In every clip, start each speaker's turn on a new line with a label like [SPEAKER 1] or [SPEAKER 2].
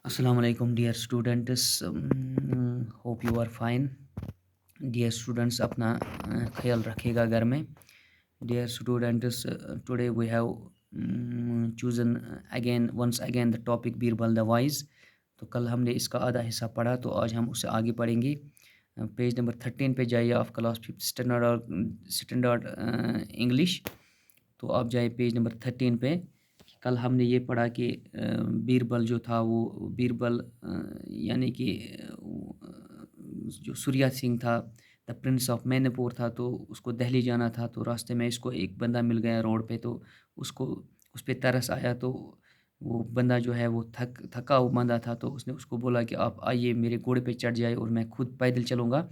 [SPEAKER 1] Assalamu alaikum dear students. Hope you are fine. Dear students, अपना ख्याल रखिएगा घर में. Dear students, today we have chosen again once again the topic Birbal the wise. तो कल हमने इसका आधा हिस्सा पढ़ा, तो आज हम उससे आगे पढ़ेंगे. पेज नंबर 13 पे जाइए of class 5th standard English. तो आप जाइए पेज नंबर 13 पे. कल हमने ये पढ़ा कि बीरबल जो था वो बीरबल यानी कि जो सूर्या सिंह था, द प्रिंस ऑफ मैनपुर था, तो उसको दिल्ली जाना था. तो रास्ते में इसको एक बंदा मिल गया रोड पे, तो उसको उस पे तरस आया. तो वो बंदा जो है वो थका हुआ बंदा था, तो उसने उसको बोला कि आप आइए मेरे घोड़े पे चढ़ जाए और मैं खुद पैदल चलूँगा.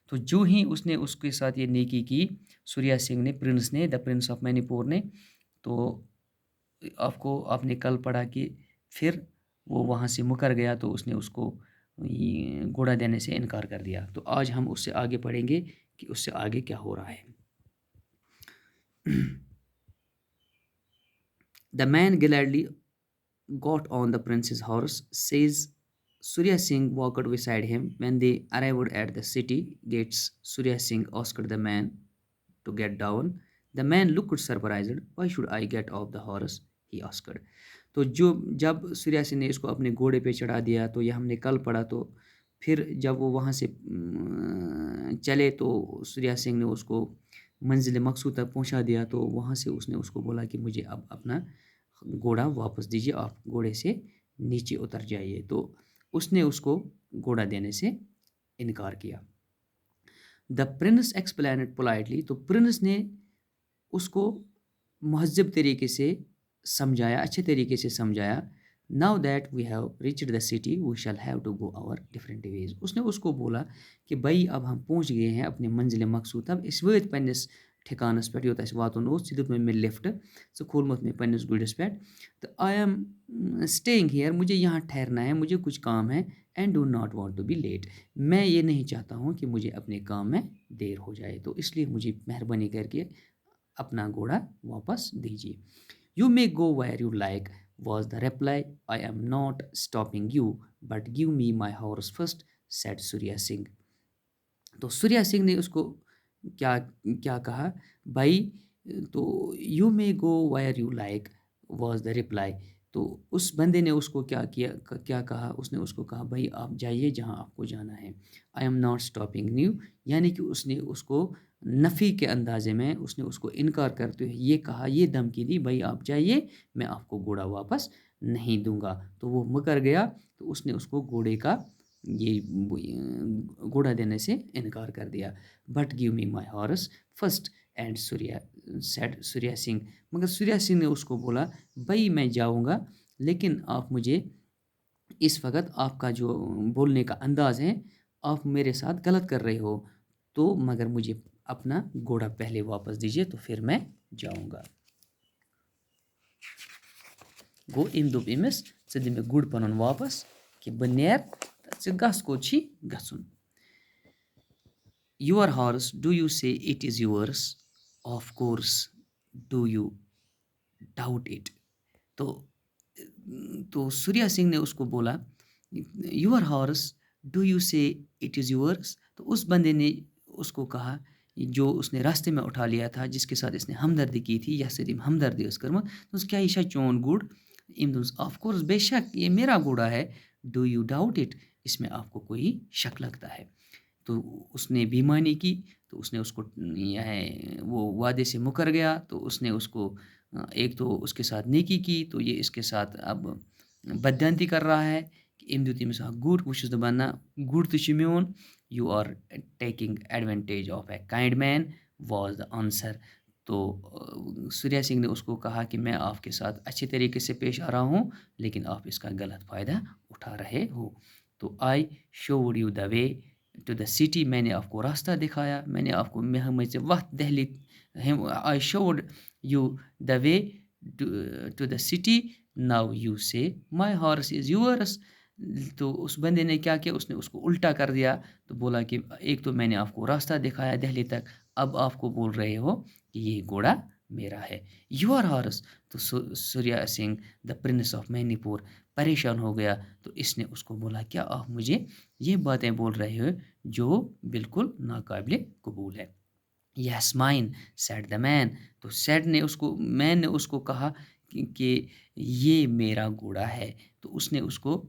[SPEAKER 1] तो जो ही उसने उसके साथ ये नेकी की, सूर्या सिंह ने, प्रिंस ने, द प्रिंस ऑफ मैनपुर ने, तो आपने कल पढ़ा कि फिर वो वहाँ से मुकर गया, तो उसने उसको घोड़ा देने से इनकार कर दिया. तो आज हम उससे आगे पढ़ेंगे कि उससे आगे क्या हो रहा है. The man gladly got on the prince's horse, says Surya Singh walked beside him. When they arrived at the city gates, Surya Singh asked the man to get down. The man looked surprised. Why should I get off the horse? He asked. तो जो जब सूर्या सिंह ने इसको अपने घोड़े पे चढ़ा दिया, तो यह हमने कल पढ़ा. तो फिर जब वो वहाँ से चले, तो सूर्या सिंह ने उसको मंजिल मकसूद तक पहुँचा दिया. तो वहाँ से उसने उसको बोला कि मुझे अब अपना घोड़ा वापस दीजिए, आप घोड़े से नीचे उतर जाइए. तो उसने उसको घोड़ा देने से इनकार किया. The Prince explained politely. तो प्रिंस ने उसको महज़ब तरीके से समझाया, अच्छे तरीके से समझाया. Now that we have reached the city we shall have to go our different ways. उसने उसको बोला कि भाई अब हम पहुँच गए हैं अपने मंजिल मकसूद. अब इस वक्त पन्नस ठिकानस पे योत वातन दितुत में लिफ्ट सो खोलमुत में पन्नस गुड़िस पे. तो आई एम स्टेइंग हियर, मुझे यहाँ ठहरना है, मुझे कुछ काम है. And do not want to be late, मैं ये नहीं चाहता हूँ कि मुझे अपने काम में देर हो जाए, तो इसलिए मुझे मेहरबानी करके अपना घोड़ा वापस दीजिए. You may go wire you like was the reply. I am not stopping you, but give me my horse first, said Surya Singh. तो सूर्या सिंह ने उसको क्या क्या कहा, भाई. तो you may go wire you like was the reply. तो उस बंदे ने उसको क्या कहा, उसने उसको कहा भाई आप जाइए जहाँ आपको जाना है. I am not stopping new, यानी कि उसने उसको नफ़ी के अंदाजे में उसने उसको इनकार करते हुए ये कहा, ये धमकी दी, भाई आप जाइए, मैं आपको घोड़ा वापस नहीं दूंगा. तो वो मुकर गया. तो उसने उसको घोड़े का ये घोड़ा देने से इनकार कर दिया. But give me my horse first and Surya Singh. मगर सूर्या सिंह ने उसको बोला, भाई मैं जाऊंगा, लेकिन आप मुझे इस वक्त आपका जो बोलने का अंदाज़ है, आप मेरे साथ गलत कर रहे हो. तो मगर मुझे अपना घोड़ा पहले वापस दीजिए, तो फिर मैं जाऊंगा. गो इन दोप अमिस े दि मे गुड़ पन वापस कि बह नेर े गस कोत छी गसुन. योर हॉर्स डू यू से it is yours, of course do you doubt it. तो सूर्या सिंह ने उसको बोला, योर हॉर्स डू यू से इट इज़ योर्स. तो उस बंदे ने उसको कहा, जो उसने रास्ते में उठा लिया था, जिसके साथ इसने हमदर्दी की थी, या सिर्फ हमदर्दी उस कर्म, तो क्या ईशा चोन गुड़ इम ऑफ कोर्स, बेशक ये मेरा घोड़ा है. डू यू डाउट इट, इसमें आपको कोई शक लगता है. तो उसने बेईमानी की. तो उसने उसको यह वो वादे से मुकर गया. तो उसने उसको एक तो उसके साथ नेकी की, तो ये इसके साथ अब बदयांती कर रहा है कि इम तमिस गुड़ वो दपान गुड़ तो मोन. You are taking advantage of a kind man was the answer. तो सूर्या सिंह ने उसको कहा कि मैं आपके साथ अच्छे तरीके से पेश आ रहा हूँ, लेकिन आप इसका गलत फ़ायदा उठा रहे हो. तो I showed you the way to the city, मैंने आपको रास्ता दिखाया, मैंने आपको से वक्त दहली. I showed you the way to the city, now you say my horse is yours. तो उस बंदे ने क्या किया, उसने उसको उल्टा कर दिया. तो बोला कि एक तो मैंने आपको रास्ता दिखाया दिल्ली तक, अब आपको बोल रहे हो कि ये घोड़ा میرا ہے. Your horse. تو Surya Singh the prince of Manipur پریشان ہو گیا. تو اس نے اس کو بولا کیا آپ مجھے یہ باتیں بول رہے ہو جو بالکل ناقابل قبول ہے. یس مائن سیڈ دا مین. تو سیڈ نے اس کو مین نے اس کو کہا کہ یہ میرا گھوڑا ہے. تو اس نے اس کو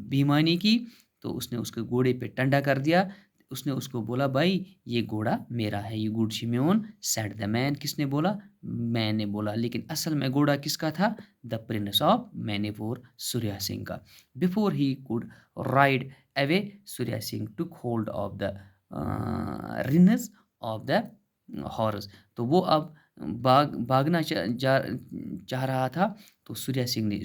[SPEAKER 1] بیمانی کی. تو اس نے اس کے گھوڑے پہ ٹنڈا کر دیا. اس نے اس کو بولا بھائی یہ گھوڑا میرا ہے. یہ گوڈشی میون سیڈ دا مین. کس نے بولا؟ میں نے بولا. لیکن اصل میں گھوڑا کس کا تھا؟ دا پرنس آف مینی پور سوریا سنگھ کا. Before he could ride away Surya Singh took hold of the reins of the horse. تو وہ اب بھاگنا چاہ رہا تھا. تو سوریا سنگھ نے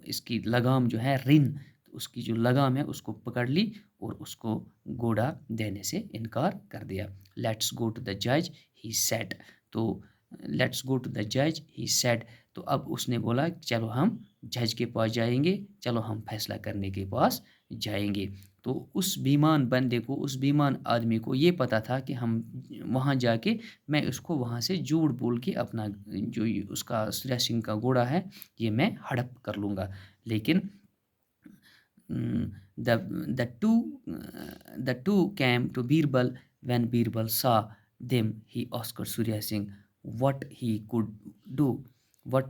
[SPEAKER 1] اس کی لگام جو ہے رن، تو اس کی جو لگام ہے اس کو پکڑ لی اور اس کو گھوڑا دینے سے انکار کر دیا. لیٹس گو ٹو دا جج ہی سیٹ. تو لیٹس گو ٹو دا جج ہی سیٹ. تو اب اس نے بولا چلو ہم جج کے پاس جائیں گے، چلو ہم فیصلہ کرنے کے پاس جائیں گے. تو اس بیمان بندے کو، اس بیمان آدمی کو یہ پتا تھا کہ ہم وہاں جا کے میں اس کو وہاں سے جھوٹ بول کے اپنا جو اس کا سوریا سنگھ کا گھوڑا ہے یہ میں ہڑپ کر لوں گا. لیکن the the two the two came to Birbal. When Birbal saw them, he asked Surya Singh what do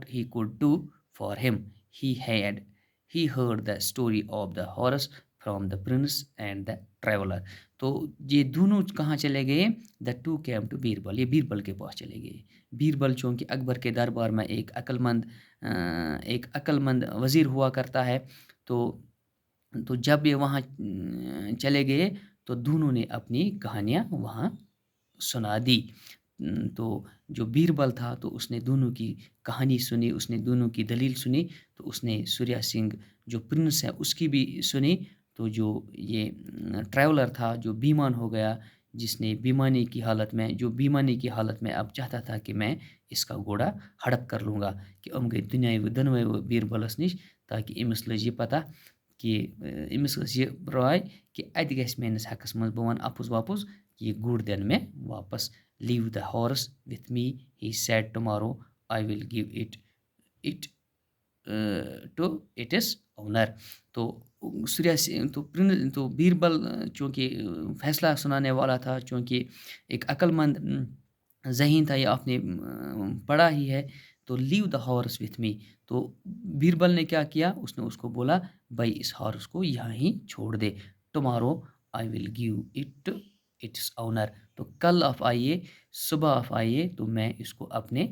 [SPEAKER 1] he could do for him. He heard the story of the horse from the prince and the traveler. تو یہ دونوں کہاں چلے گئے؟ The two came to Birbal. یہ بیربل کے پاس چلے گئے. بیربل چونکہ اکبر کے دربار میں ایک عقل مند وزیر ہوا کرتا ہے. تو جب یہ وہاں چلے گئے تو دونوں نے اپنی کہانیاں وہاں سنا دی. تو جو بیربل تھا تو اس نے دونوں کی کہانی سنی، اس نے دونوں کی دلیل سنی. تو اس نے سوریا سنگھ جو پرنس ہے اس کی بھی سنی. تو جو یہ ٹریولر تھا جو بیمان ہو گیا، جس نے بیمانی کی حالت میں اب چاہتا تھا کہ میں اس کا گھوڑا ہڑپ کر لوں گا کہ ام گئی دنیا دنوے بیربلس نش، تاکہ امس لج یہ پتہ کہ امس یہ راے کہ ات گژھِ میٲنِس حقس منٛز بہٕ وَنہٕ اپُز وپُز یہ گُر دِنہٕ مےٚ واپس. Leave the horse with me he said tomorrow I will give it to its owner. تو سوریا تو بیربل چونکہ فیصلہ سنانے والا تھا، چونکہ ایک عقل مند ذہین تھا، یہ آپ نے پڑھا ہی ہے. تو لیو دا ہارس وتھ می. تو بیربل نے کیا کیا؟ اس نے اس کو بولا بھائی اس ہارس کو یہاں ہی چھوڑ دے. Tomorrow I will give it its owner. تو کل آپ آئیے، صبح آپ آئیے تو میں اس کو اپنے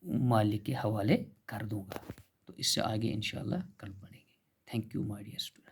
[SPEAKER 1] مالک کے حوالے کر دوں گا. تو اس سے آگے انشاءاللہ کل پڑھیں گے. Thank you my dear student.